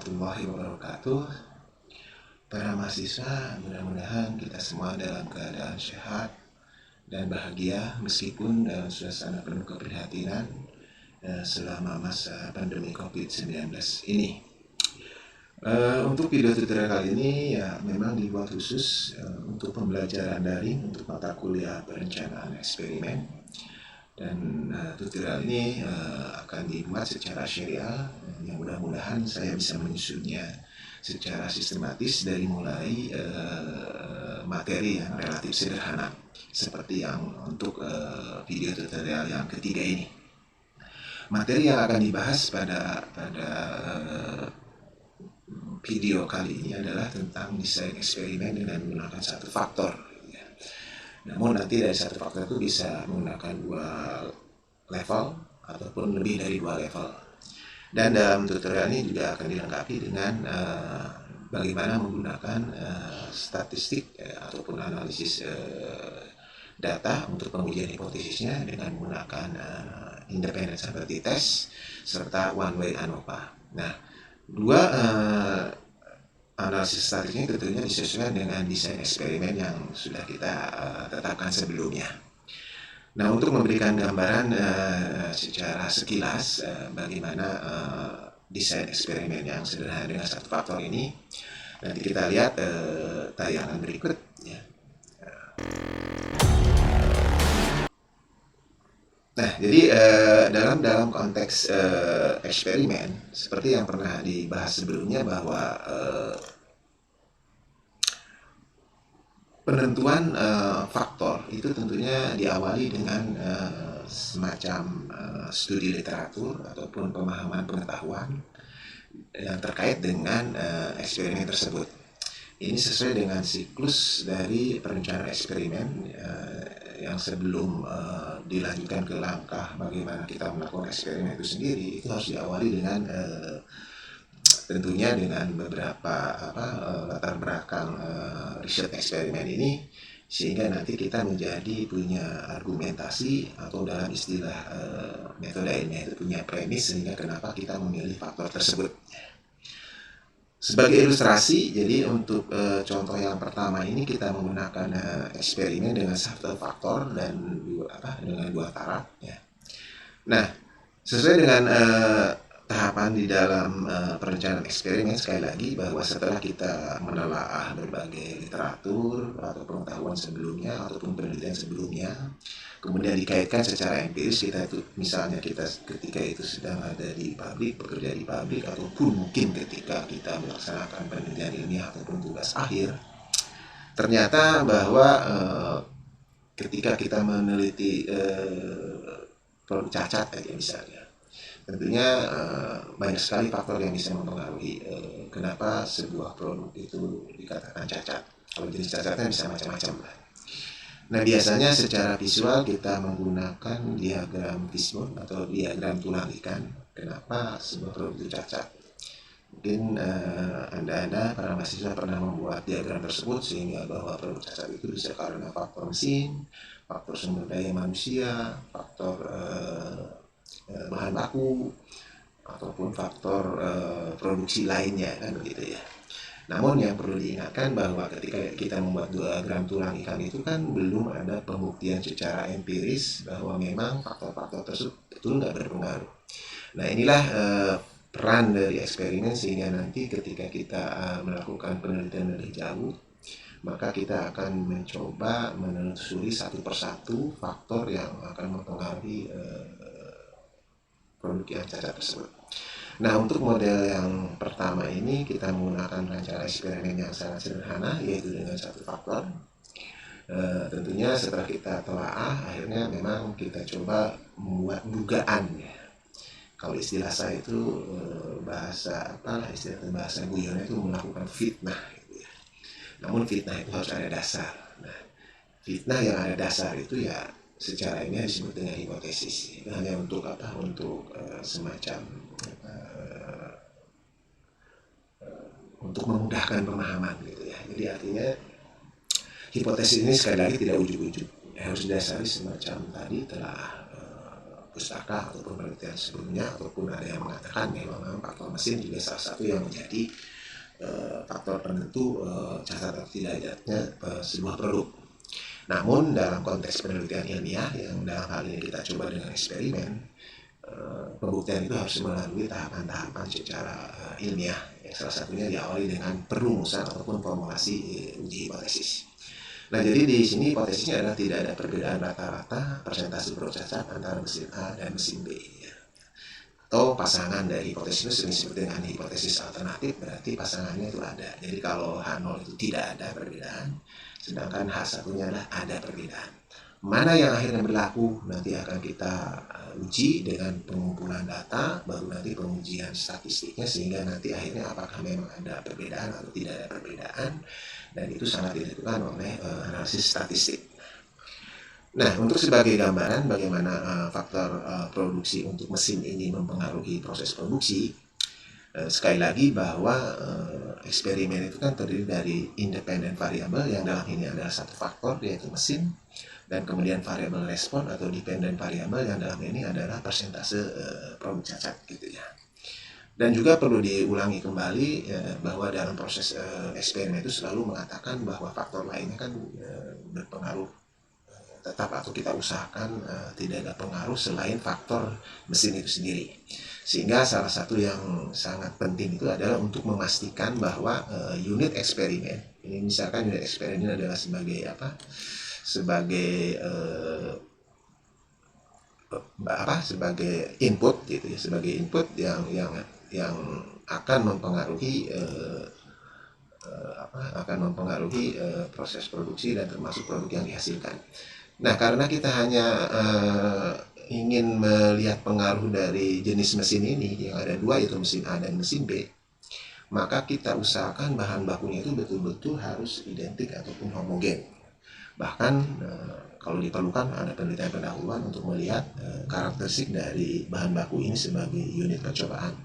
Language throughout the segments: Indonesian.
warahmatullahi wabarakatuh. Para mahasiswa, mudah-mudahan kita semua dalam keadaan sehat dan bahagia meskipun dalam suasana penuh keprihatinan selama masa pandemi COVID-19 ini. Untuk video tutorial kali ini ya memang dibuat khusus untuk pembelajaran daring untuk mata kuliah perencanaan eksperimen. Dan tutorial ini akan dibuat secara serial yang mudah-mudahan saya bisa menyusunnya secara sistematis dari mulai materi yang relatif sederhana seperti yang untuk video tutorial yang ketiga ini. Materi yang akan dibahas pada video kali ini adalah tentang desain eksperimen dengan menggunakan satu faktor. Namun nanti dari satu faktor itu bisa menggunakan 2 level ataupun lebih dari 2 level. Dan dalam tutorial ini juga akan dilengkapi dengan bagaimana menggunakan statistik ataupun analisis data untuk pengujian hipotesisnya dengan menggunakan independent sample test serta one way ANOVA. Nah, 2 analisis statistiknya tentunya disesuaikan dengan desain eksperimen yang sudah kita tetapkan sebelumnya. Nah, untuk memberikan gambaran secara sekilas bagaimana desain eksperimen yang sederhana dengan satu faktor ini, nanti kita lihat tayangan berikut. Ya. Nah, jadi dalam konteks eksperimen seperti yang pernah dibahas sebelumnya bahwa penentuan faktor itu tentunya diawali dengan semacam studi literatur ataupun pemahaman pengetahuan yang terkait dengan eksperimen tersebut. Ini sesuai dengan siklus dari perencanaan eksperimen yang sebelum dilanjutkan ke langkah bagaimana kita melakukan eksperimen itu sendiri, itu harus diawali dengan tentunya dengan beberapa latar belakang riset eksperimen ini, sehingga nanti kita menjadi punya argumentasi atau dalam istilah metode ilmiah itu punya premis sehingga kenapa kita memilih faktor tersebut. Sebagai ilustrasi, jadi untuk contoh yang pertama ini kita menggunakan eksperimen dengan satu faktor dan dengan 2 taraf. Ya. Nah, sesuai dengan tahapan di dalam perencanaan eksperimen, sekali lagi bahwa setelah kita menelaah berbagai literatur atau pengetahuan sebelumnya ataupun penelitian sebelumnya, kemudian dikaitkan secara empiris, kita itu misalnya kita ketika itu sedang ada di pabrik, bekerja di pabrik, ataupun mungkin ketika kita melaksanakan penelitian ilmiah ataupun tugas akhir, ternyata bahwa ketika kita meneliti produk cacat aja misalnya, tentunya banyak sekali faktor yang bisa mempengaruhi kenapa sebuah produk itu dikatakan cacat. Kalau jenis cacatnya bisa macam-macam lah. Nah, biasanya secara visual kita menggunakan diagram fishbone atau diagram tulang ikan. Kenapa sebuah produk itu cacat? Mungkin Anda para mahasiswa pernah membuat diagram tersebut sehingga bahwa produk cacat itu bisa karena faktor mesin, faktor sumber daya manusia, faktor bahan baku, ataupun faktor produksi lainnya, kan begitu ya. Namun yang perlu diingatkan bahwa ketika kita membuat diagram tulang ikan itu kan belum ada pembuktian secara empiris bahwa memang faktor-faktor tersebut betul nggak berpengaruh. Nah, inilah peran dari eksperimen sehingga nanti ketika kita melakukan penelitian lebih jauh, maka kita akan mencoba menelusuri satu persatu faktor yang akan mempengaruhi produk yang cacat tersebut. Nah, untuk model yang pertama ini kita menggunakan rencana eksperimen yang sangat sederhana, yaitu dengan satu faktor. Tentunya setelah kita telaah, akhirnya memang kita coba membuat dugaan. Ya. Kalau istilah saya itu bahasa guyonnya itu melakukan fitnah. Gitu ya. Namun fitnah itu harus ada dasar. Nah, fitnah yang ada dasar itu ya secara ini disebut dengan hipotesis. Itu hanya untuk Untuk semacam untuk memudahkan pemahaman gitu ya. Jadi artinya hipotesis ini sekali lagi tidak ujuk-ujuk, harus didasari semacam tadi telah pustaka ataupun penelitian sebelumnya, ataupun ada yang mengatakan memang faktor mesin juga salah satu yang menjadi faktor penentu cacat atau tidaknya sebuah produk. Namun dalam konteks penelitian ilmiah yang dalam hal ini kita coba dengan eksperimen, pembuktian itu harus melalui tahapan-tahapan secara ilmiah. Salah satunya diawali dengan perumusan ataupun formulasi uji hipotesis. Nah, jadi di sini hipotesisnya adalah tidak ada perbedaan rata-rata persentase produk cacat antara mesin A dan mesin B. Atau pasangan dari hipotesis itu sering disebut dengan hipotesis alternatif, berarti pasangannya itu ada. Jadi kalau H0 itu tidak ada perbedaan, sedangkan H1-nya adalah ada perbedaan. Mana yang akhirnya berlaku nanti akan kita uji dengan pengumpulan data, baru nanti pengujian statistiknya, sehingga nanti akhirnya apakah memang ada perbedaan atau tidak ada perbedaan, dan itu sangat ditentukan oleh analisis statistik. Nah, untuk sebagai gambaran bagaimana faktor produksi untuk mesin ini mempengaruhi proses produksi, sekali lagi bahwa eksperimen itu kan terdiri dari independent variable yang dalam ini adalah satu faktor yaitu mesin, dan kemudian variabel respon atau dependent variable yang dalam ini adalah persentase produk cacat gitu ya. Dan juga perlu diulangi kembali bahwa dalam proses eksperimen itu selalu mengatakan bahwa faktor lainnya kan berpengaruh tetap, atau kita usahakan tidak ada pengaruh selain faktor mesin itu sendiri. Sehingga salah satu yang sangat penting itu adalah untuk memastikan bahwa unit eksperimen ini, misalkan unit eksperimen ini adalah sebagai apa? Sebagai sebagai input gitu ya, sebagai input yang akan mempengaruhi proses produksi dan termasuk produk yang dihasilkan. Nah, karena kita hanya ingin melihat pengaruh dari jenis mesin ini yang ada dua, yaitu mesin A dan mesin B, maka kita usahakan bahan bakunya itu betul-betul harus identik ataupun homogen. Bahkan kalau diperlukan ada penelitian pendahuluan untuk melihat karakteristik dari bahan baku ini sebagai unit percobaan,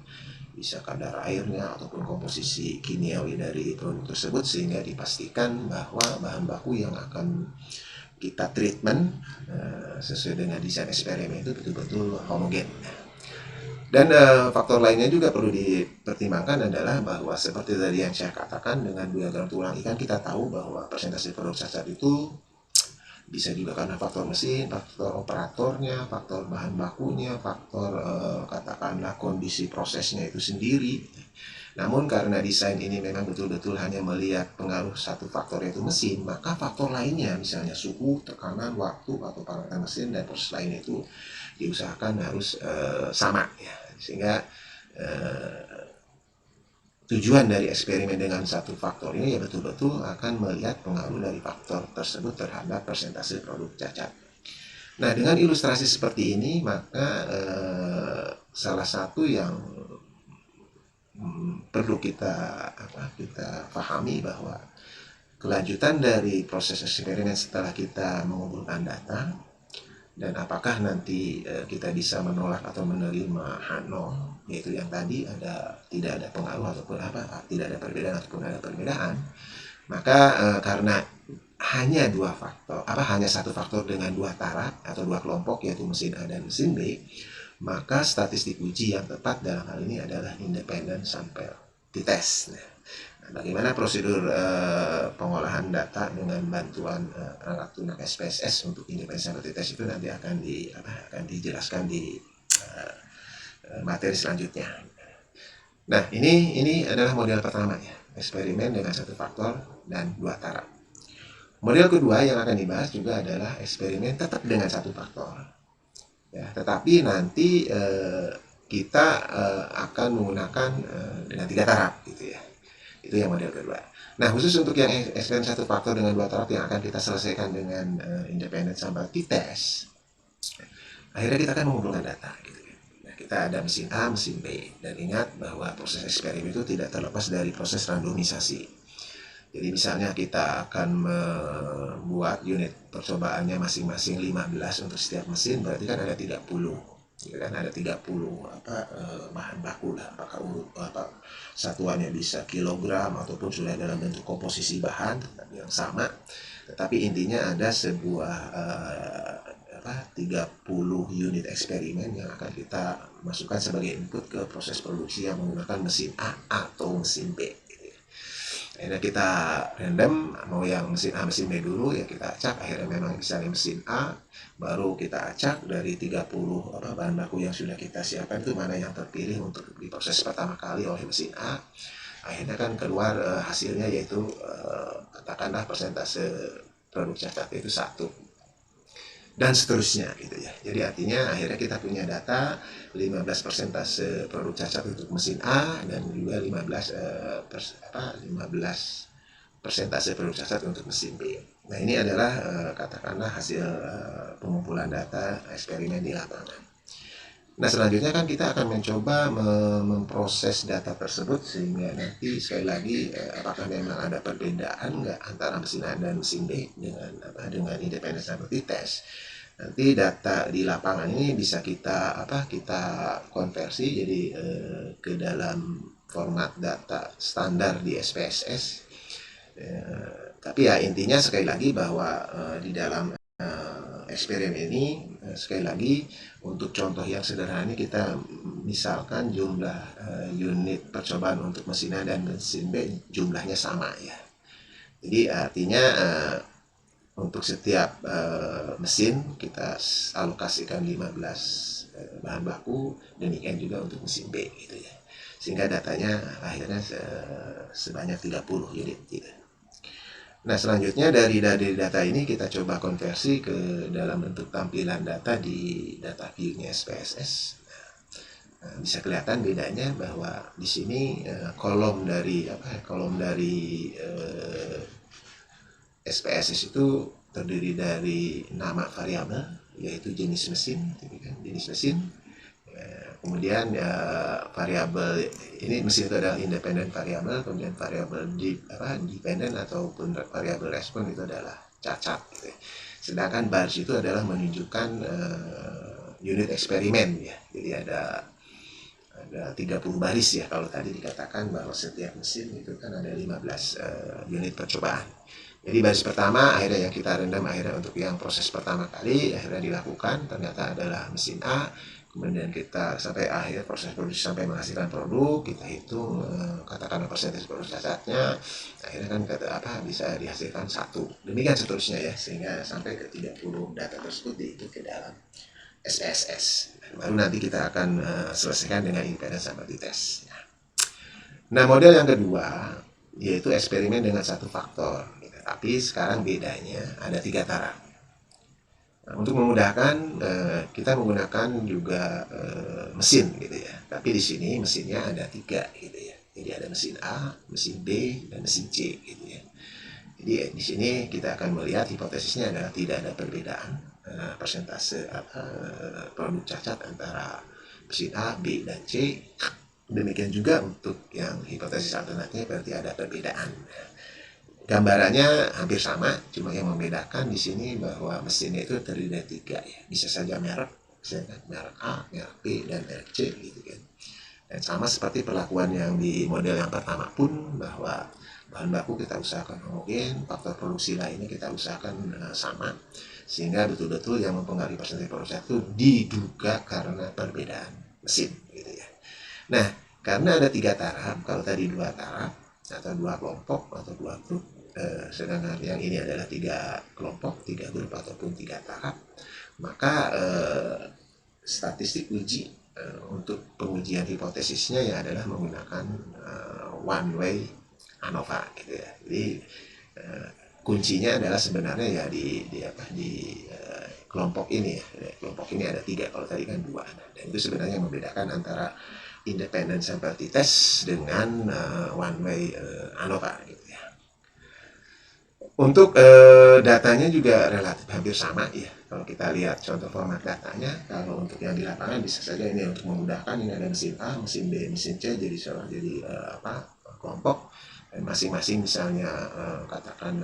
bisa kadar airnya ataupun komposisi kimiawi dari produk tersebut, sehingga dipastikan bahwa bahan baku yang akan kita treatment sesuai dengan desain eksperimen itu betul-betul homogen. Dan faktor lainnya juga perlu dipertimbangkan adalah bahwa seperti tadi yang saya katakan dengan diagram tulang ikan, kita tahu bahwa persentase produk cacat itu bisa juga karena faktor mesin, faktor operatornya, faktor bahan bakunya, faktor katakanlah kondisi prosesnya itu sendiri. Namun karena desain ini memang betul-betul hanya melihat pengaruh satu faktor yaitu mesin, maka faktor lainnya misalnya suhu, tekanan, waktu, atau parameter mesin dan proses lain itu diusahakan harus sama ya. Sehingga tujuan dari eksperimen dengan satu faktor ini ya betul-betul akan melihat pengaruh dari faktor tersebut terhadap persentase produk cacat. Nah, dengan ilustrasi seperti ini, maka salah satu yang perlu kita pahami bahwa kelanjutan dari proses eksperimen setelah kita mengumpulkan data, dan apakah nanti kita bisa menolak atau menerima H0, yaitu yang tadi tidak ada pengaruh ataupun tidak ada perbedaan ataupun ada perbedaan, maka karena hanya satu faktor dengan dua taraf atau dua kelompok yaitu mesin A dan mesin B, maka statistik uji yang tepat dalam hal ini adalah independent sample t-test. Nah, bagaimana prosedur pengolahan data dengan bantuan perangkat lunak SPSS untuk independent sample t-test itu nanti akan dijelaskan di materi selanjutnya. Nah, ini adalah model pertama ya, eksperimen dengan satu faktor dan dua taraf. Model kedua yang akan dibahas juga adalah eksperimen tetap dengan satu faktor. Ya, tetapi nanti kita akan menggunakan dengan tiga taraf gitu ya. Itu yang model kedua. Nah, khusus untuk yang eksperimen satu faktor dengan dua taraf yang akan kita selesaikan dengan independent sample t-test, akhirnya kita akan mengumpulkan data gitu. Nah, kita ada mesin A, mesin B, dan ingat bahwa proses eksperimen itu tidak terlepas dari proses randomisasi. Jadi misalnya kita akan membuat unit percobaannya masing-masing 15 untuk setiap mesin, berarti kan ada 30. Ya kan ada 30 bahan baku lah, apakah satuannya bisa kilogram ataupun sudah dalam bentuk komposisi bahan yang sama, tetapi intinya ada sebuah 30 unit eksperimen yang akan kita masukkan sebagai input ke proses produksi yang menggunakan mesin A atau mesin B. Akhirnya kita random, mau yang mesin A, mesin B dulu ya kita acak. Akhirnya memang misalnya mesin A, baru kita acak dari 30 bahan baku yang sudah kita siapkan itu mana yang terpilih untuk diproses pertama kali oleh mesin A. Akhirnya kan keluar hasilnya, yaitu katakanlah persentase produk cacat itu 1, dan seterusnya gitu ya. Jadi artinya akhirnya kita punya data 15 persentase produk cacat untuk mesin A dan juga 15 persentase produk cacat untuk mesin B. Nah, ini adalah katakanlah hasil pengumpulan data eksperimen di lapangan. Nah, selanjutnya kan kita akan mencoba memproses data tersebut sehingga nanti sekali lagi apakah memang ada perbedaan nggak antara mesin A dan mesin B dengan independent stability test. Nanti data di lapangan ini bisa kita konversi jadi ke dalam format data standar di SPSS. Tapi ya intinya sekali lagi bahwa di dalam eksperimen ini sekali lagi untuk contoh yang sederhana kita misalkan jumlah unit percobaan untuk mesin A dan mesin B jumlahnya sama ya. Jadi artinya untuk setiap mesin kita alokasikan 15 bahan baku, demikian juga untuk mesin B gitu ya. Sehingga datanya akhirnya sebanyak 30 unit gitu. Nah, selanjutnya dari data ini kita coba konversi ke dalam bentuk tampilan data di data view-nya SPSS. Nah, bisa kelihatan bedanya bahwa di sini kolom dari SPSS itu terdiri dari nama variabel, yaitu jenis mesin, kemudian variabel ini mesin itu adalah independent variabel, kemudian variabel dependent ataupun variabel respon itu adalah cacat gitu ya. Sedangkan baris itu adalah menunjukkan unit eksperimen ya. Jadi ada 30 baris ya, kalau tadi dikatakan bahwa setiap mesin itu kan ada 15 unit percobaan. Jadi baris pertama akhirnya yang kita rendam akhirnya untuk yang proses pertama kali akhirnya dilakukan ternyata adalah mesin A. Kemudian kita sampai akhir proses produksi sampai menghasilkan produk, kita hitung katakanlah persentase produk cacatnya, akhirnya kan bisa dihasilkan 1. Demikian seterusnya ya, sehingga sampai ke 30 data tersebut diikut ke dalam SPSS. Baru nanti kita akan selesaikan dengan independent stability test. Nah, model yang kedua yaitu eksperimen dengan satu faktor, tapi sekarang bedanya ada 3 taraf. Nah, untuk memudahkan kita menggunakan juga mesin gitu ya. Tapi di sini mesinnya ada 3 gitu ya. Jadi ada mesin A, mesin B, dan mesin C gitu ya. Jadi di sini kita akan melihat hipotesisnya adalah tidak ada perbedaan persentase produk cacat antara mesin A, B, dan C. Demikian juga untuk yang hipotesis alternatifnya berarti ada perbedaan. Gambarannya hampir sama, cuma yang membedakan di sini bahwa mesinnya itu terdiri dari 3 ya. Bisa saja merek, merek A, merek B, dan merek C gitu kan. Dan sama seperti perlakuan yang di model yang pertama pun, bahwa bahan baku kita usahakan homogen, faktor produksi lainnya kita usahakan sama, sehingga betul-betul yang mempengaruhi persentase produksi itu diduga karena perbedaan mesin gitu ya. Nah, karena ada 3 taraf, kalau tadi 2 taraf atau 2 kelompok atau 2 grup, sedangkan yang ini adalah 3 kelompok, 3 grup ataupun 3 taraf, maka statistik uji untuk pengujian hipotesisnya ya adalah menggunakan one way ANOVA gitu ya. Jadi kuncinya adalah sebenarnya ya di kelompok ini ya. Kelompok ini ada 3, kalau tadi kan 2. Dan itu sebenarnya membedakan antara independent stability test dengan one way ANOVA gitu ya. Untuk datanya juga relatif hampir sama ya. Kalau kita lihat contoh format datanya, kalau untuk yang di lapangan bisa saja ini untuk memudahkan, ini ada mesin A, mesin B, mesin C, jadi kelompok, dan masing-masing misalnya katakan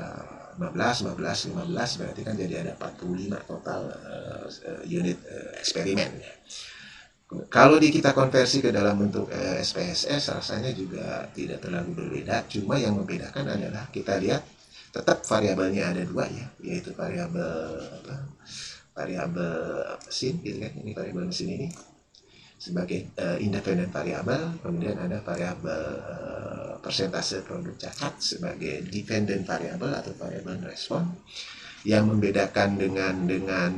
15, berarti kan jadi ada 45 total unit eksperimen ya. Kalau kita konversi ke dalam bentuk SPSS rasanya juga tidak terlalu berbeda, cuma yang membedakan adalah kita lihat tetap variabelnya ada 2 ya, yaitu variabel variabel mesin gitu kan, ini variabel mesin ini sebagai independent variabel, kemudian ada variabel persentase produk cacat sebagai dependent variabel atau variabel respon. Yang membedakan dengan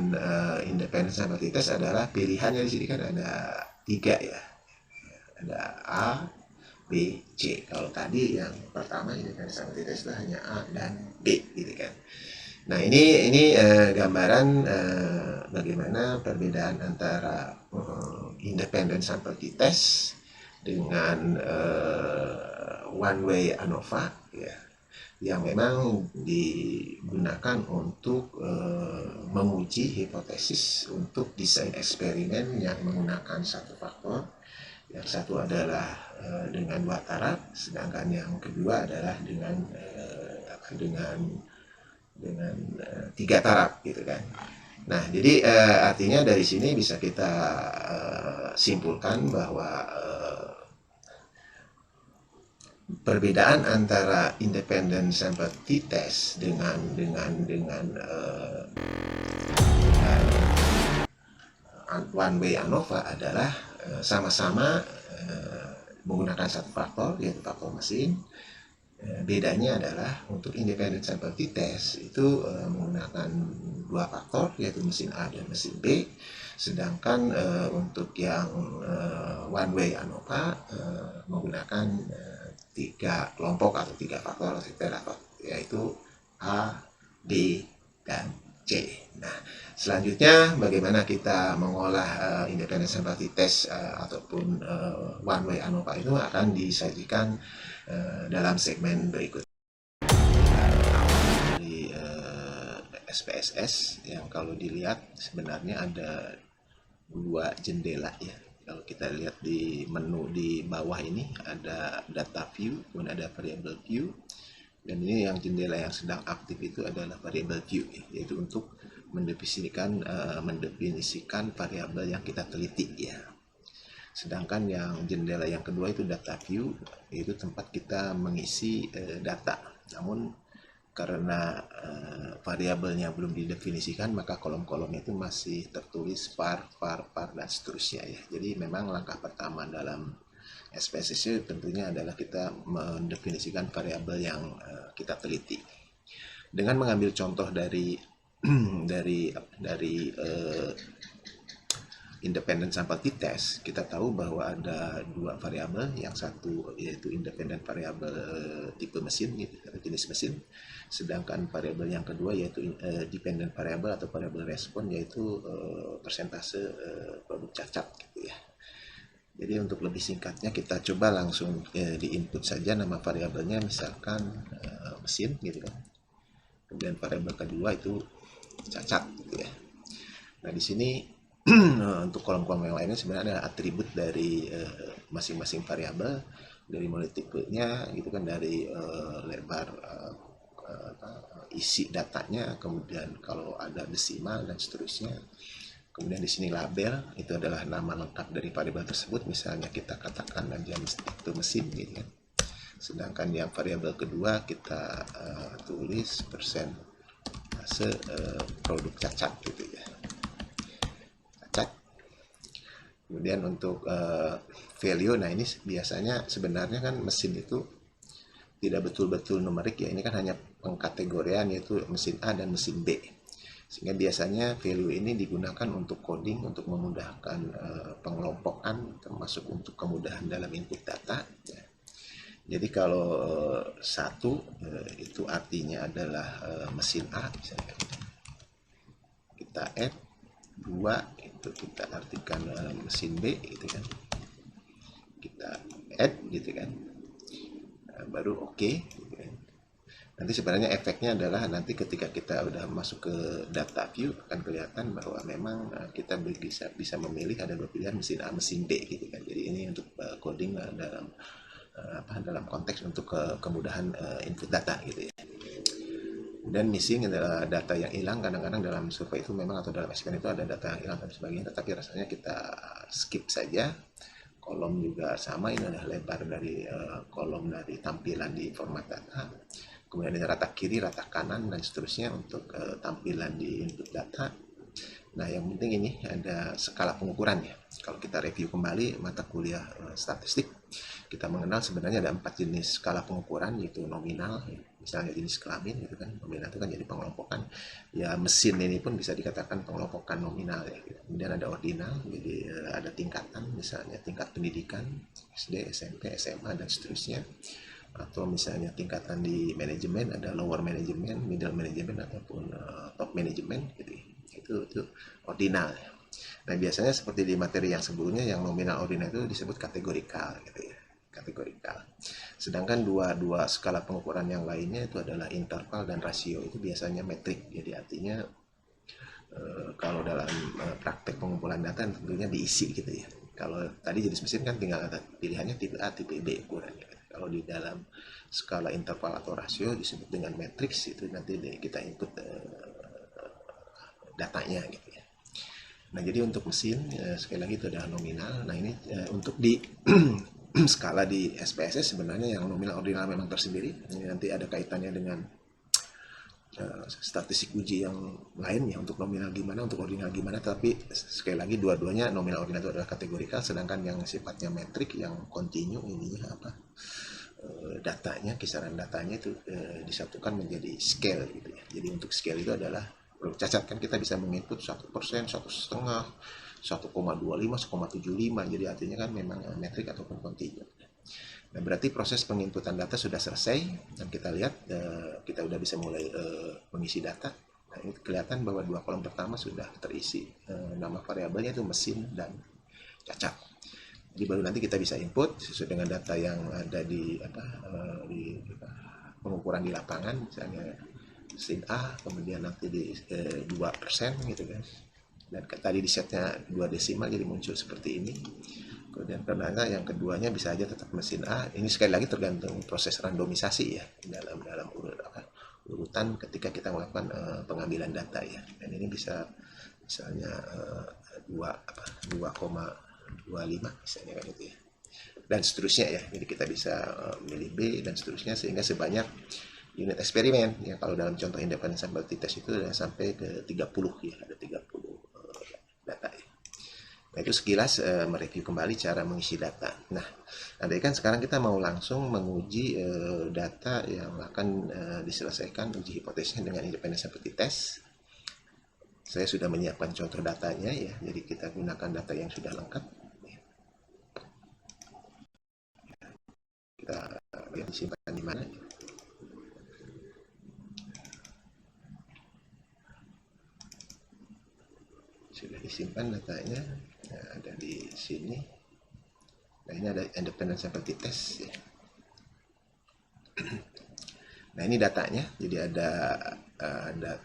independent sample test adalah pilihannya di sini kan ada 3 ya, ada A, B, C. Kalau tadi yang pertama independent sample test itu hanya A dan B gitu kan. Nah ini gambaran bagaimana perbedaan antara independent sample test dengan one way ANOVA ya, yang memang digunakan untuk menguji hipotesis untuk desain eksperimen yang menggunakan satu faktor. Yang satu adalah dengan 2 taraf, sedangkan yang kedua adalah dengan 3 taraf gitu kan. Nah, jadi artinya dari sini bisa kita simpulkan bahwa perbedaan antara independent sample t-test dengan one way ANOVA adalah sama-sama menggunakan satu faktor, yaitu faktor mesin. Bedanya adalah untuk independent sample t-test itu menggunakan 2 faktor, yaitu mesin A dan mesin B. Sedangkan untuk yang one way ANOVA menggunakan 3 kelompok atau 3 faktor atau iterator, yaitu A, B, dan C. Nah, selanjutnya bagaimana kita mengolah independent sample t-test ataupun one way ANOVA itu akan disajikan dalam segmen berikut. Dari SPSS yang kalau dilihat sebenarnya ada 2 jendela ya. Kalau kita lihat di menu di bawah ini ada data view, kemudian ada variable view, dan ini yang jendela yang sedang aktif itu adalah variable view, yaitu untuk mendefinisikan variabel yang kita teliti ya. Sedangkan yang jendela yang kedua itu data view, yaitu tempat kita mengisi data. Namun karena variabelnya belum didefinisikan, maka kolom-kolomnya itu masih tertulis var, dan seterusnya ya. Jadi memang langkah pertama dalam SPSS tentunya adalah kita mendefinisikan variabel yang kita teliti. Dengan mengambil contoh dari independent sample t-test, kita tahu bahwa ada 2 variabel, yang satu yaitu independent variabel tipe mesin gitu, jenis mesin, sedangkan variabel yang kedua yaitu dependent variabel atau variabel respon, yaitu persentase produk cacat gitu ya. Jadi untuk lebih singkatnya kita coba langsung di input saja nama variabelnya, misalkan mesin gitu kan. Kemudian variabel kedua itu cacat gitu ya. Nah di sini untuk kolom-kolom yang lainnya sebenarnya adalah atribut dari masing-masing variabel, dari mulai tipenya gitu kan, dari lebar isi datanya, kemudian kalau ada desimal dan seterusnya. Kemudian di sini label, itu adalah nama lengkap dari variabel tersebut, misalnya kita katakan aja itu mesin gitu kan. Sedangkan yang variabel kedua kita tulis persentase produk cacat gitu ya. Kemudian untuk value, nah ini biasanya sebenarnya kan mesin itu tidak betul-betul numerik ya, ini kan hanya pengkategorian, yaitu mesin A dan mesin B. Sehingga biasanya value ini digunakan untuk coding, untuk memudahkan pengelompokan, termasuk untuk kemudahan dalam input data ya. Jadi kalau satu itu artinya adalah mesin A, misalnya kita add, 2 itu kita artikan mesin B gitu kan, kita add gitu kan, baru oke gitu kan. Nanti sebenarnya efeknya adalah nanti ketika kita udah masuk ke data view akan kelihatan bahwa memang kita bisa memilih ada 2 pilihan, mesin A, mesin B gitu kan. Jadi ini untuk coding dalam konteks untuk kemudahan input data gitu ya. Dan missing adalah data yang hilang. Kadang-kadang dalam survei itu memang, atau dalam eksperimen itu ada data yang hilang dan sebagainya, tetapi rasanya kita skip saja. Kolom juga sama, ini adalah lebar dari kolom dari tampilan di format data. Kemudian ini rata kiri, rata kanan, dan seterusnya untuk tampilan di input data. Nah, yang penting ini ada skala pengukurannya. Kalau kita review kembali mata kuliah statistik, kita mengenal sebenarnya ada 4 jenis skala pengukuran, yaitu nominal, misalnya jenis kelamin gitu kan. Nominal itu kan jadi pengelompokan. Ya, mesin ini pun bisa dikatakan pengelompokan nominal ya. Gitu. Kemudian ada ordinal, jadi ada tingkatan, misalnya tingkat pendidikan, SD, SMP, SMA, dan seterusnya. Atau misalnya tingkatan di manajemen, ada lower management, middle management, ataupun top management gitu. Itu ordinal. Nah, biasanya seperti di materi yang sebelumnya, yang nominal ordinal itu disebut kategorikal gitu ya. Kategorikal. Sedangkan dua skala pengukuran yang lainnya itu adalah interval dan rasio, itu biasanya metrik. Jadi artinya kalau dalam praktek pengumpulan data tentunya diisi gitu ya. Kalau tadi jenis mesin kan tinggal ada pilihannya tipe A, tipe B ukurannya. Kalau di dalam skala interval atau rasio disebut dengan matriks, itu nanti kita input datanya gitu ya. Nah, jadi untuk mesin sekali lagi itu adalah nominal. Nah, ini untuk di skala di SPSS sebenarnya yang nominal ordinal memang tersendiri. Ini nanti ada kaitannya dengan statistik uji yang lain ya, untuk nominal gimana, untuk ordinal gimana. Tapi sekali lagi dua-duanya nominal ordinal itu adalah kategorikal, sedangkan yang sifatnya metrik yang kontinu ininya apa, datanya, kisaran datanya itu disatukan menjadi scale gitu ya. Jadi untuk scale itu adalah cacat kan kita bisa menginput 1%, 1,5%, 1,25, 1,75. Jadi artinya kan memang metrik ataupun kontinu. Nah, berarti proses penginputan data sudah selesai dan kita lihat kita udah bisa mulai mengisi data. Nah, ini kelihatan bahwa dua kolom pertama sudah terisi, nama variabelnya itu mesin dan cacat. Jadi baru nanti kita bisa input sesuai dengan data yang ada di pengukuran di lapangan, misalnya mesin A, kemudian nanti di 2% gitu kan. Dan tadi di setnya 2 desimal, jadi muncul seperti ini. Kemudian ternyata yang keduanya bisa aja tetap mesin A. Ini sekali lagi tergantung proses randomisasi ya, dalam urutan ketika kita melakukan pengambilan data ya. Dan ini bisa misalnya 2,25 misalnya kan itu ya. Dan seterusnya ya. Jadi kita bisa milih B dan seterusnya, sehingga sebanyak unit eksperimen ya. Kalau dalam contoh independent sample t-test itu ada sampai ke 30 ya, ada 30 data ya. Nah, itu sekilas mereview kembali cara mengisi data. Nah, andai kan sekarang kita mau langsung menguji data yang akan diselesaikan uji hipotesisnya dengan independent sample t-test. Saya sudah menyiapkan contoh datanya ya, jadi kita gunakan data yang sudah lengkap. Kita lihat disimpan di mana. Sudah disimpan datanya, nah, ada di sini. Nah, ini ada independent sample t-test ya. Nah, ini datanya, jadi ada 30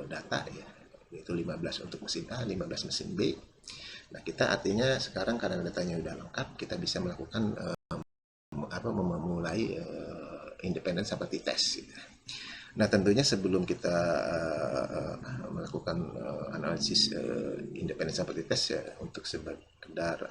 data ya, yaitu 15 untuk mesin A, 15 mesin B. Nah, kita artinya sekarang karena datanya sudah lengkap, kita bisa melakukan memulai independent sample t-test gitu. Nah, tentunya sebelum kita melakukan analisis independent sample t-test ya, untuk sekedar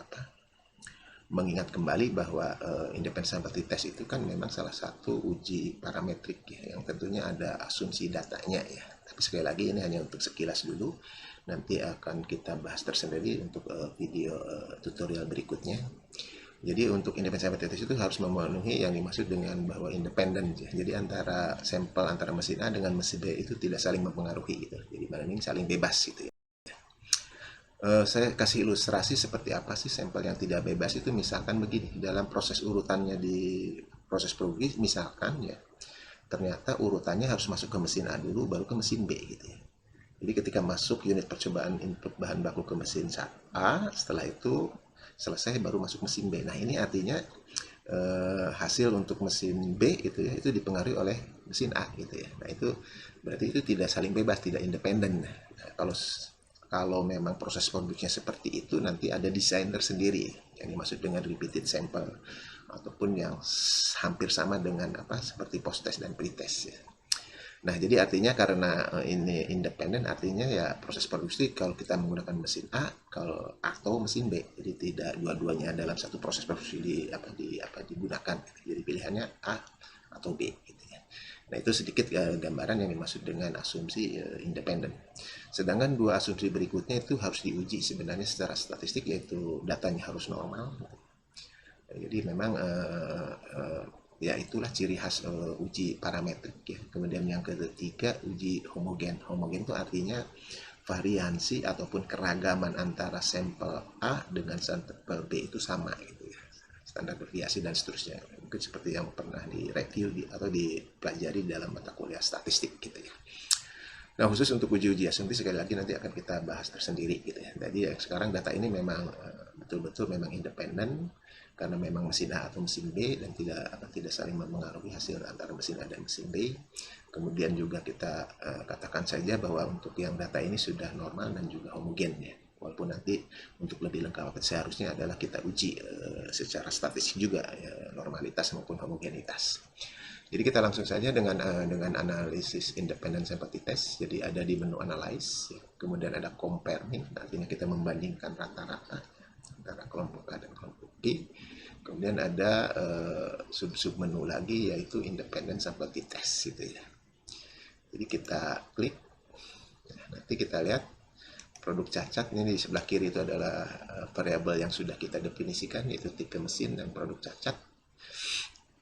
mengingat kembali bahwa independent sample t-test itu kan memang salah satu uji parametrik ya, yang tentunya ada asumsi datanya ya. Tapi sekali lagi ini hanya untuk sekilas dulu. Nanti akan kita bahas tersendiri untuk video tutorial berikutnya. Jadi untuk independent sample t-test itu harus memenuhi yang dimaksud dengan bahwa independen ya. Jadi antara sampel antara mesin A dengan mesin B itu tidak saling mempengaruhi gitu. Jadi mana ini saling bebas gitu ya. Saya kasih ilustrasi seperti apa sih sampel yang tidak bebas itu. Misalkan begini, dalam proses urutannya di proses produksi misalkan ya, ternyata urutannya harus masuk ke mesin A dulu baru ke mesin B gitu ya. Jadi ketika masuk unit percobaan input bahan baku ke mesin A, setelah itu selesai baru masuk mesin B. Nah, ini artinya hasil untuk mesin B itu ya, itu dipengaruhi oleh mesin A gitu ya. Nah, itu berarti itu tidak saling bebas, tidak independen. Nah, kalau memang proses produksinya seperti itu, nanti ada desainer sendiri yang dimaksud dengan repeated sample, ataupun yang hampir sama dengan seperti post test dan pre-test ya. Nah, jadi artinya karena ini independen, artinya ya proses produksi kalau kita menggunakan mesin A, kalau atau mesin B, jadi tidak dua-duanya dalam satu proses produksi digunakan. Jadi pilihannya A atau B gitu ya. Nah, itu sedikit gambaran yang dimaksud dengan asumsi independen. Sedangkan dua asumsi berikutnya itu harus diuji sebenarnya secara statistik, yaitu datanya harus normal. Jadi memang ya itulah ciri khas uji parametrik ya. Kemudian yang ketiga, uji homogen. Homogen itu artinya variansi ataupun keragaman antara sampel A dengan sampel B itu sama gitu ya. Standar deviasi dan seterusnya. Mungkin seperti yang pernah direview atau dipelajari dalam mata kuliah statistik gitu ya. Nah, khusus untuk uji asumsi sekali lagi nanti akan kita bahas tersendiri gitu ya. Jadi sekarang data ini memang betul-betul memang independen karena memang mesin A atau mesin B dan tidak saling mempengaruhi hasil antara mesin A dan mesin B. Kemudian juga kita katakan saja bahwa untuk yang data ini sudah normal dan juga homogen ya. Walaupun nanti untuk lebih lengkap seharusnya adalah kita uji secara statistik juga ya, normalitas maupun homogenitas. Jadi kita langsung saja dengan analisis independent sympathy test. Jadi ada di menu analyze, kemudian ada compare nih, artinya kita membandingkan rata-rata antara kelompok A dan kelompok B. Kemudian ada sub menu lagi yaitu independent sympathy test gitu ya. Jadi kita klik, nanti kita lihat produk cacat. Ini di sebelah kiri itu adalah variabel yang sudah kita definisikan, yaitu tipe mesin dan produk cacat.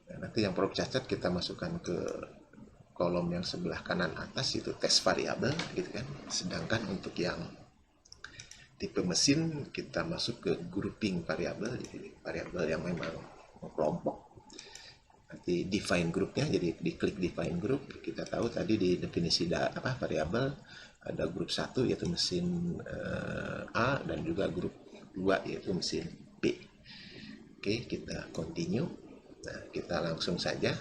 Nanti yang produk cacat kita masukkan ke kolom yang sebelah kanan atas, itu tes variabel gitu kan. Sedangkan untuk yang tipe mesin kita masuk ke grouping variabel, jadi variabel yang memang kelompok. Nanti define grupnya, jadi diklik define group. Kita tahu tadi di definisi variabel ada grup 1 yaitu mesin A dan juga grup 2 yaitu mesin B. Oke, kita continue. Nah, kita langsung saja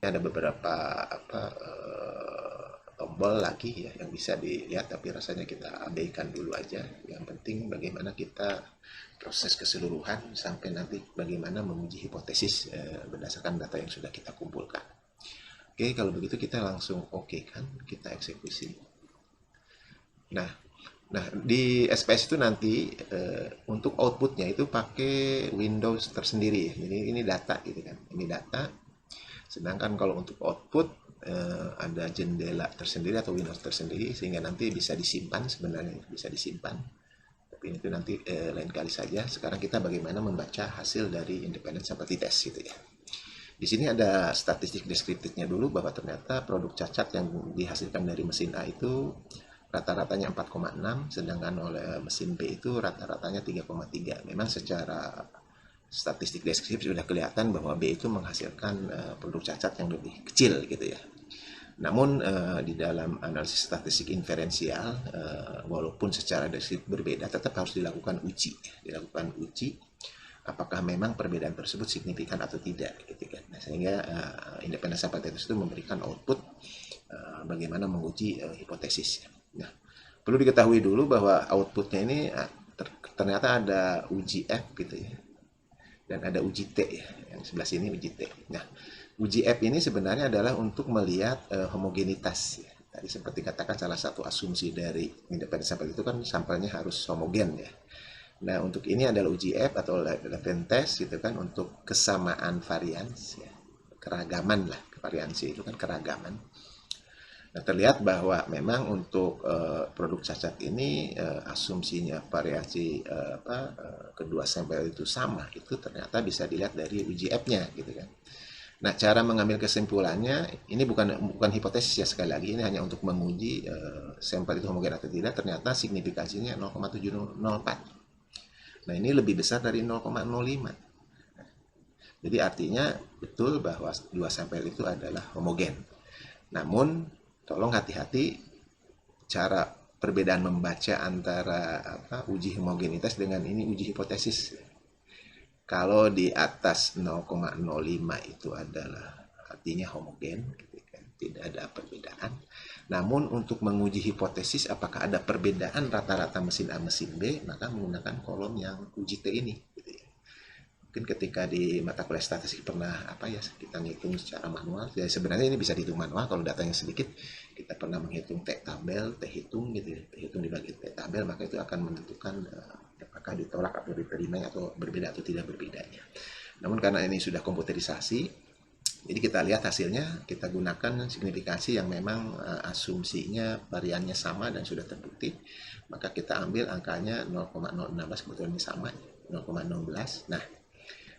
ada beberapa tombol lagi ya yang bisa dilihat, tapi rasanya kita abaikan dulu aja. Yang penting bagaimana kita proses keseluruhan sampai nanti bagaimana menguji hipotesis berdasarkan data yang sudah kita kumpulkan. Oke, kalau begitu kita langsung oke kan, kita eksekusi. Nah, di SPS itu nanti untuk outputnya itu pakai Windows tersendiri. Jadi ini data gitu kan. Ini data. Sedangkan kalau untuk output ada jendela tersendiri atau Windows tersendiri sehingga nanti bisa disimpan, sebenarnya bisa disimpan. Tapi itu nanti lain kali saja. Sekarang kita bagaimana membaca hasil dari independent sympathy test gitu ya. Di sini ada statistik deskriptifnya dulu bahwa ternyata produk cacat yang dihasilkan dari mesin A itu rata-ratanya 4,6, sedangkan oleh mesin B itu rata-ratanya 3,3. Memang secara statistik deskriptif sudah kelihatan bahwa B itu menghasilkan produk cacat yang lebih kecil gitu ya. Namun di dalam analisis statistik inferensial, walaupun secara deskriptif berbeda, tetap harus dilakukan uji. Dilakukan uji apakah memang perbedaan tersebut signifikan atau tidak gitu kan. Nah, sehingga independent sympathy test itu memberikan output bagaimana menguji hipotesis. Nah, perlu diketahui dulu bahwa outputnya ini ternyata ada uji F gitu ya, dan ada uji T ya, yang sebelah sini uji T. Nah, uji F ini sebenarnya adalah untuk melihat homogenitas ya. Tadi seperti katakan salah satu asumsi dari independent sampel itu kan sampelnya harus homogen ya. Nah, untuk ini adalah uji F atau Levene test gitu kan, untuk kesamaan varians ya. Keragaman lah, variansi itu kan keragaman. Nah, terlihat bahwa memang untuk produk cacat ini asumsinya variasi kedua sampel itu sama, itu ternyata bisa dilihat dari uji F-nya gitu kan. Nah, cara mengambil kesimpulannya ini bukan hipotesis ya, sekali lagi ini hanya untuk menguji sampel itu homogen atau tidak. Ternyata signifikansinya 0,704. Nah, ini lebih besar dari 0,05. Jadi artinya betul bahwa dua sampel itu adalah homogen. Namun tolong hati-hati cara perbedaan membaca antara uji homogenitas dengan ini uji hipotesis. Kalau di atas 0,05 itu adalah artinya homogen, gitu kan, tidak ada perbedaan. Namun untuk menguji hipotesis apakah ada perbedaan rata-rata mesin A mesin B, maka menggunakan kolom yang uji T ini. Gitu ya. Mungkin ketika di mata kuliah statistik pernah kita ngitung secara manual. Ya, sebenarnya ini bisa dihitung manual kalau datanya sedikit. Kita pernah menghitung T tabel, T hitung gitu ya. T hitung dibagi T tabel, maka itu akan menentukan apakah ditolak atau diterima atau berbeda atau tidak berbedanya. Namun karena ini sudah komputerisasi, Jadi kita lihat hasilnya, kita gunakan signifikansi yang memang asumsinya variannya sama dan sudah terbukti. Maka kita ambil angkanya 0,016, kebetulan ini sama, 0,16. Nah,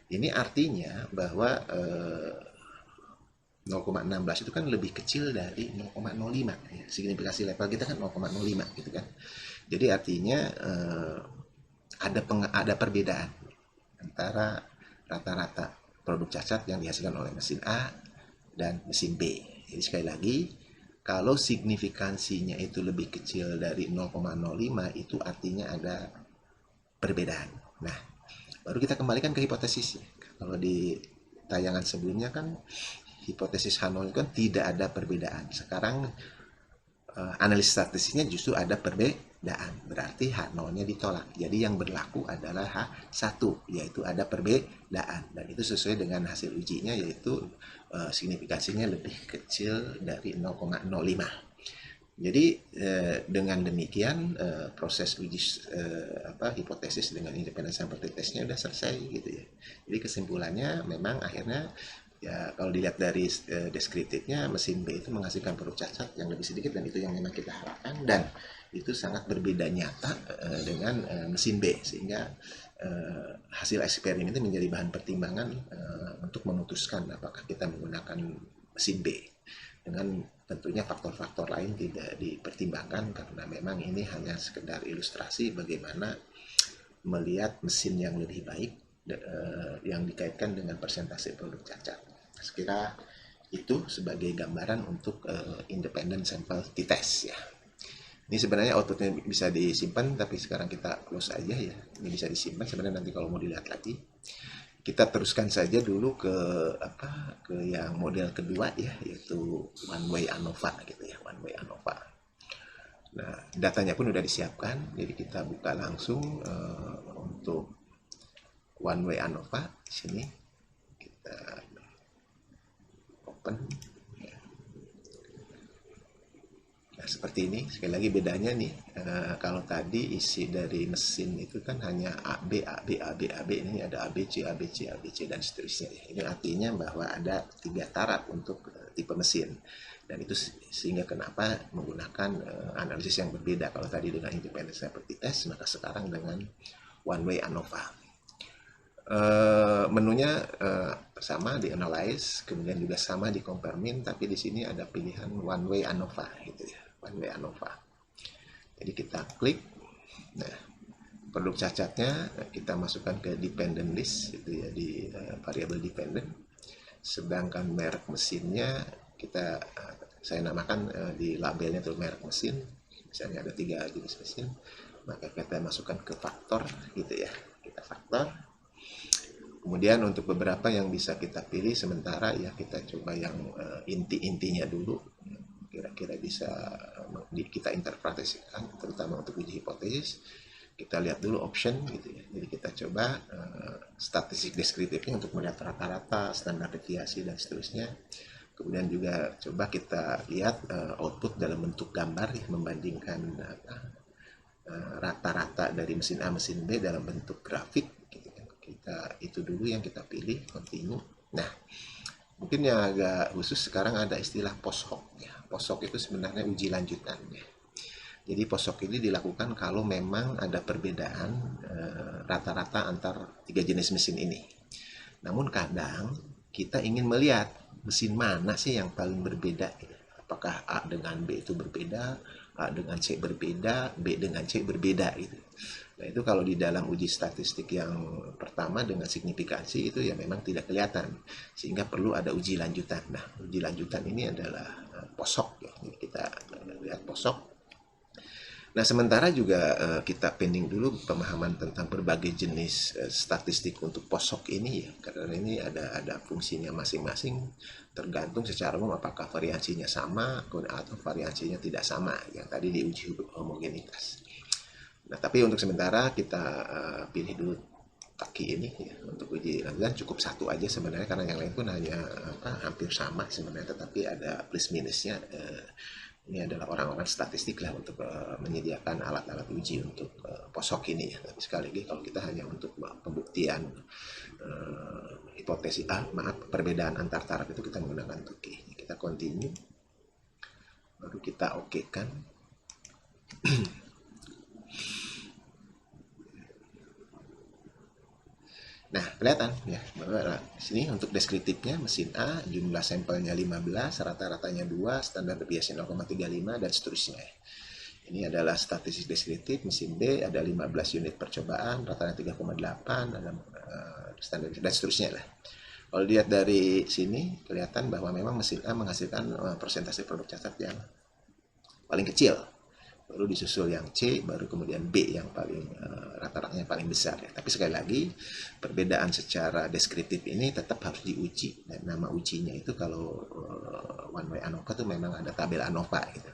ini artinya bahwa 0,16 itu kan lebih kecil dari 0,05 ya. Signifikasi level kita kan 0,05 gitu kan. Jadi artinya ada perbedaan antara rata-rata produk cacat yang dihasilkan oleh mesin A dan mesin B. Jadi sekali lagi, kalau signifikansinya itu lebih kecil dari 0,05 itu artinya ada perbedaan. Nah, baru kita kembalikan ke hipotesisnya. Kalau di tayangan sebelumnya kan hipotesis H0 itu kan tidak ada perbedaan. Sekarang analisis statistiknya justru ada perbedaan. Berarti H0-nya ditolak. Jadi yang berlaku adalah H1, yaitu ada perbedaan. Dan itu sesuai dengan hasil ujinya, yaitu signifikansinya lebih kecil dari 0,05. Jadi dengan demikian proses uji hipotesis dengan independent sample testnya sudah selesai gitu ya. Jadi kesimpulannya memang akhirnya ya kalau dilihat dari deskriptifnya, mesin B itu menghasilkan produk cacat yang lebih sedikit, dan itu yang memang kita harapkan, dan itu sangat berbeda nyata dengan mesin B, sehingga hasil eksperimen itu menjadi bahan pertimbangan untuk memutuskan apakah kita menggunakan mesin B. Dengan tentunya faktor-faktor lain tidak dipertimbangkan, karena memang ini hanya sekedar ilustrasi bagaimana melihat mesin yang lebih baik yang dikaitkan dengan persentase produk cacat. Sekira itu sebagai gambaran untuk independent sample test ya. Ini sebenarnya outputnya bisa disimpan, tapi sekarang kita close aja ya. Ini bisa disimpan sebenarnya, nanti kalau mau dilihat lagi. Kita teruskan saja dulu ke yang model kedua ya, yaitu one way ANOVA gitu ya, one way ANOVA. Nah, datanya pun sudah disiapkan, jadi kita buka langsung untuk one way ANOVA. Di sini kita open. Nah, seperti ini. Sekali lagi bedanya nih, kalau tadi isi dari mesin itu kan hanya AB, AB, AB, AB, ini ada ABC, ABC, ABC, dan seterusnya. Ini artinya bahwa ada 3 taraf untuk tipe mesin. Dan itu sehingga kenapa menggunakan analisis yang berbeda. Kalau tadi dengan independent sample test, maka sekarang dengan one way ANOVA. Menunya sama di analyze, kemudian juga sama di compare min, tapi di sini ada pilihan one way ANOVA gitu ya, one way ANOVA. Jadi kita klik. Nah, produk cacatnya kita masukkan ke dependent list gitu ya, di variable dependent. Sedangkan merek mesinnya kita saya namakan di labelnya itu merek mesin. Misalnya ada 3 jenis mesin, maka kita masukkan ke faktor gitu ya. Kita faktor. Kemudian untuk beberapa yang bisa kita pilih sementara ya, kita coba yang inti-intinya dulu, kira-kira bisa kita interpretasikan, terutama untuk uji hipotesis. Kita lihat dulu option gitu ya. Jadi kita coba statistik deskriptifnya untuk melihat rata-rata, standar deviasi, dan seterusnya. Kemudian juga coba kita lihat output dalam bentuk gambar ya, membandingkan rata-rata dari mesin A, mesin B dalam bentuk grafik. Kita itu dulu yang kita pilih, continue. Nah, mungkin yang agak khusus sekarang ada istilah post hoc ya. Post hoc itu sebenarnya uji lanjutan ya. Jadi post hoc ini dilakukan kalau memang ada perbedaan rata-rata antar 3 jenis mesin ini. Namun kadang kita ingin melihat mesin mana sih yang paling berbeda. Apakah A dengan B itu berbeda, A dengan C berbeda, B dengan C berbeda gitu. Nah, itu kalau di dalam uji statistik yang pertama dengan signifikansi itu ya memang tidak kelihatan, sehingga perlu ada uji lanjutan. Nah, uji lanjutan ini adalah post hoc ya. Jadi kita lihat post hoc. Nah, sementara juga kita pending dulu pemahaman tentang berbagai jenis statistik untuk post hoc ini ya, karena ini ada fungsinya masing-masing, tergantung secara umum apakah variansinya sama atau variansinya tidak sama yang tadi diuji homogenitas. Nah, tapi untuk sementara kita pilih dulu kaki ini ya, untuk uji lanjutan cukup 1 aja sebenarnya, karena yang lain pun hanya hampir sama sebenarnya, tetapi ada plus minusnya Ini adalah orang-orang statistik lah untuk menyediakan alat-alat uji untuk posok ini ya. Tapi sekali lagi kalau kita hanya untuk pembuktian hipotesis perbedaan antar taraf itu kita menggunakan 2K. Kita continue, baru kita oke kan. Nah, kelihatan ya, bahwa di sini untuk deskriptifnya mesin A jumlah sampelnya 15, rata-ratanya 2, standar deviasi 0,35 dan seterusnya. Ini adalah statistik deskriptif. Mesin B ada 15 unit percobaan, rata-rata 3,8 dalam standar dan seterusnya lah. Kalau dilihat dari sini kelihatan bahwa memang mesin A menghasilkan persentase produk cacat yang paling kecil, baru disusul yang C, baru kemudian B yang paling rata-ratanya paling besar ya. Tapi sekali lagi perbedaan secara deskriptif ini tetap harus diuji, dan nama ujinya itu kalau one way ANOVA itu memang ada tabel ANOVA gitu.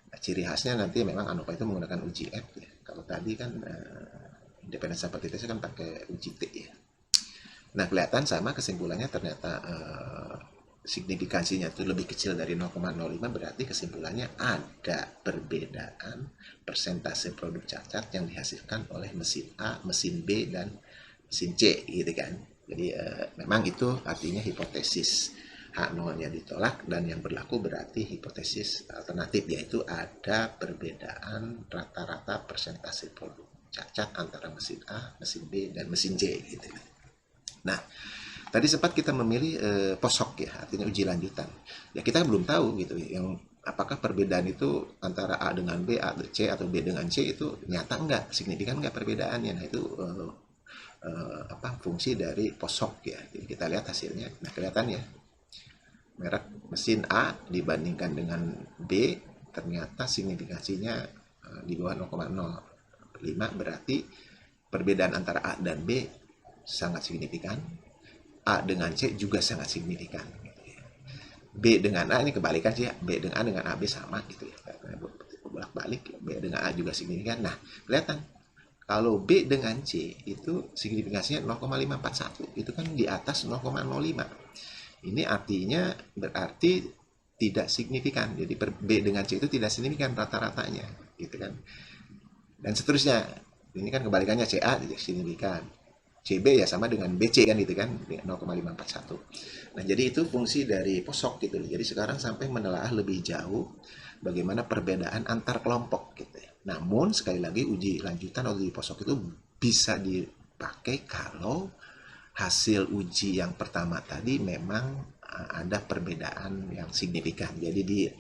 Nah, ciri khasnya nanti memang ANOVA itu menggunakan uji F ya. Kalau tadi kan independent sample test kan pakai uji T ya. Nah, kelihatan sama kesimpulannya, ternyata signifikansinya itu lebih kecil dari 0,05, berarti kesimpulannya ada perbedaan persentase produk cacat yang dihasilkan oleh mesin A, mesin B, dan mesin C gitu kan. Jadi memang itu artinya hipotesis H0-nya ditolak, dan yang berlaku berarti hipotesis alternatif, yaitu ada perbedaan rata-rata persentase produk cacat antara mesin A, mesin B, dan mesin C gitu. Nah, tadi sempat kita memilih posok ya, artinya uji lanjutan. Ya kita belum tahu gitu, yang apakah perbedaan itu antara A dengan B, A dengan C, atau B dengan C itu nyata enggak, signifikan enggak perbedaannya. Nah itu fungsi dari posok ya. Jadi kita lihat hasilnya. Nah kelihatan ya, merek mesin A dibandingkan dengan B ternyata signifikansinya di bawah 0,05, berarti perbedaan antara A dan B sangat signifikan. A dengan C juga sangat signifikan. B dengan A ini kebalikan sih ya. B dengan A dengan AB sama gitu ya. Bolak-balik B dengan A juga signifikan. Nah, kelihatan kalau B dengan C itu signifikansinya 0,541. Itu kan di atas 0,05. Ini artinya berarti tidak signifikan. Jadi B dengan C itu tidak signifikan rata-ratanya gitu kan. Dan seterusnya. Ini kan kebalikannya, CA tidak signifikan. CB ya sama dengan BC kan gitu kan, 0,541. Nah jadi itu fungsi dari posok gitu. Jadi sekarang sampai menelaah lebih jauh bagaimana perbedaan antar kelompok gitu. Namun sekali lagi uji lanjutan atau uji posok itu bisa dipakai kalau hasil uji yang pertama tadi memang ada perbedaan yang signifikan. Jadi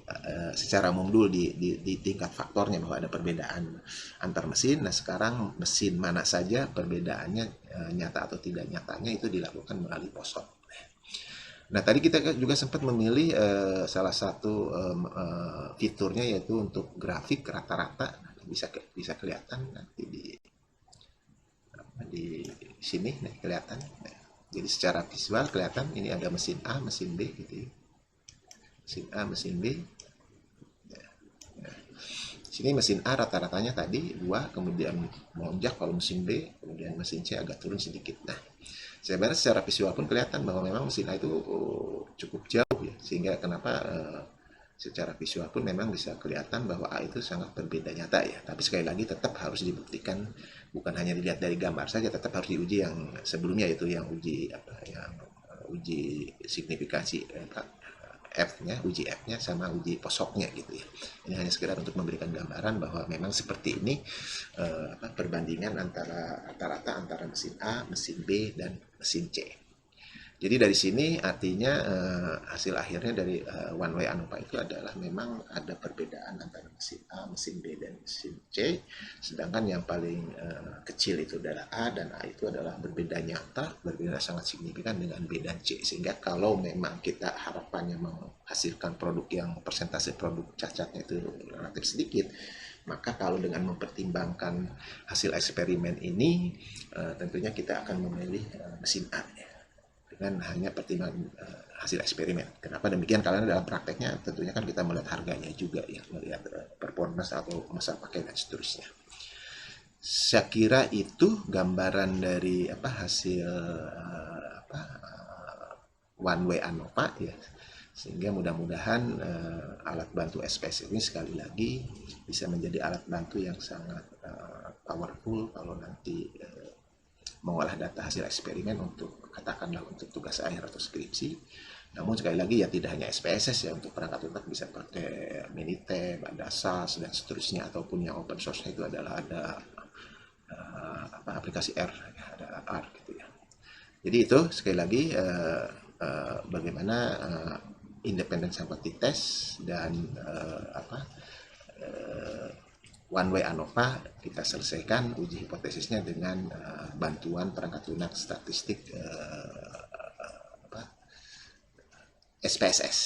secara umum dulu di tingkat faktornya bahwa ada perbedaan antar mesin. Nah sekarang mesin mana saja perbedaannya nyata atau tidak nyatanya itu dilakukan melalui posok. Nah tadi kita juga sempat memilih salah satu fiturnya, yaitu untuk grafik rata-rata. Bisa kelihatan nanti di sini nih kelihatan. Jadi secara visual kelihatan ini ada mesin A, mesin B gitu ya. Mesin A, mesin B. Sini mesin A rata-ratanya tadi 2, kemudian melonjak kalau mesin B, kemudian mesin C agak turun sedikit. Nah, sebenarnya secara visual pun kelihatan bahwa memang mesin A itu cukup jauh ya, sehingga kenapa secara visual pun memang bisa kelihatan bahwa A itu sangat berbeda nyata ya. Tapi sekali lagi tetap harus dibuktikan, bukan hanya dilihat dari gambar saja, tetap harus diuji yang sebelumnya, yaitu yang uji uji signifikansi F-nya, uji F-nya sama uji posoknya gitu ya. Ini hanya sekedar untuk memberikan gambaran bahwa memang seperti ini perbandingan antara rata-rata antara mesin A, mesin B, dan mesin C. Jadi dari sini artinya hasil akhirnya dari one way ANOVA itu adalah memang ada perbedaan antara mesin A, mesin B, dan mesin C. Sedangkan yang paling kecil itu adalah A, dan A itu adalah berbeda nyata, berbeda sangat signifikan dengan B dan C. Sehingga kalau memang kita harapannya menghasilkan produk yang persentase produk cacatnya itu relatif sedikit, maka kalau dengan mempertimbangkan hasil eksperimen ini, tentunya kita akan memilih mesin A ya, dengan hanya pertimbangan hasil eksperimen. Kenapa demikian? Karena dalam prakteknya tentunya kan kita melihat harganya juga ya, melihat performance atau masa pakai dan seterusnya. Saya kira itu gambaran dari hasil one way ANOVA ya. Sehingga mudah-mudahan alat bantu SPS ini sekali lagi bisa menjadi alat bantu yang sangat powerful kalau nanti mengolah data hasil eksperimen untuk katakanlah untuk tugas akhir atau skripsi. Namun sekali lagi ya tidak hanya SPSS ya, untuk perangkat lunak bisa pakai Minitab, ada SAS dan seterusnya, ataupun yang open source itu adalah ada aplikasi R, ya, ada R gitu ya. Jadi itu sekali lagi bagaimana independence hypothesis test dan one way ANOVA kita selesaikan uji hipotesisnya dengan bantuan perangkat lunak statistik SPSS.